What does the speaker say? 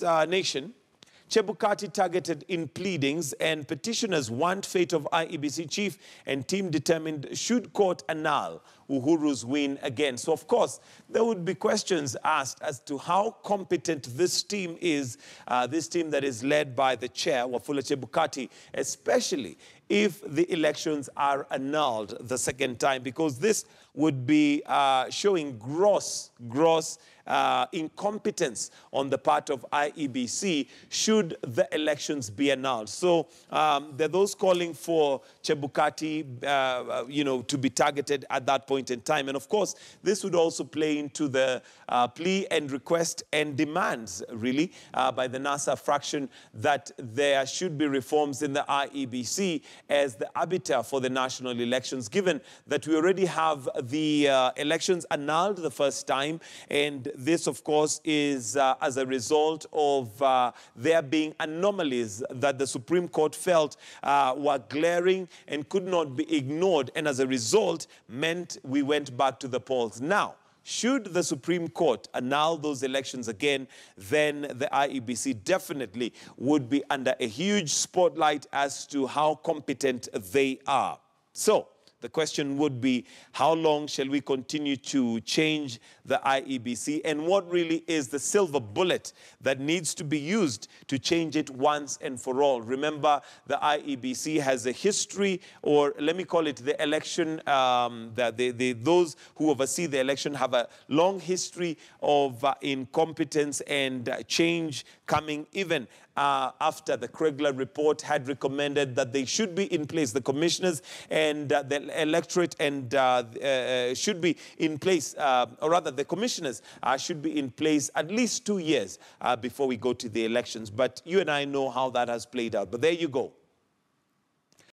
Nation, Chebukati targeted in pleadings, and petitioners want fate of IEBC chief and team determined should court annul Uhuru's win again. So, of course, there would be questions asked as to how competent this team is, this team that is led by the chair, Wafula Chebukati, especially if the elections are annulled the second time, because this would be showing gross incompetence on the part of IEBC should the elections be annulled. So there are those calling for Chebukati, to be targeted at that point in time. And of course, this would also play into the plea and request and demands, really, by the NASA fraction that there should be reforms in the IEBC as the arbiter for the national elections, given that we already have the elections annulled the first time, and this, of course, is as a result of there being anomalies that the Supreme Court felt were glaring and could not be ignored, and as a result meant we went back to the polls. Now, should the Supreme Court annul those elections again, then the IEBC definitely would be under a huge spotlight as to how competent they are. So, the question would be, how long shall we continue to change the IEBC, and what really is the silver bullet that needs to be used to change it once and for all? Remember, the IEBC has a history, or let me call it the election, those who oversee the election have a long history of incompetence and change coming even after the Kregler report had recommended that they should be in place. The commissioners and the electorate and should be in place, or rather the commissioners should be in place at least 2 years before we go to the elections. But you and I know how that has played out. But there you go.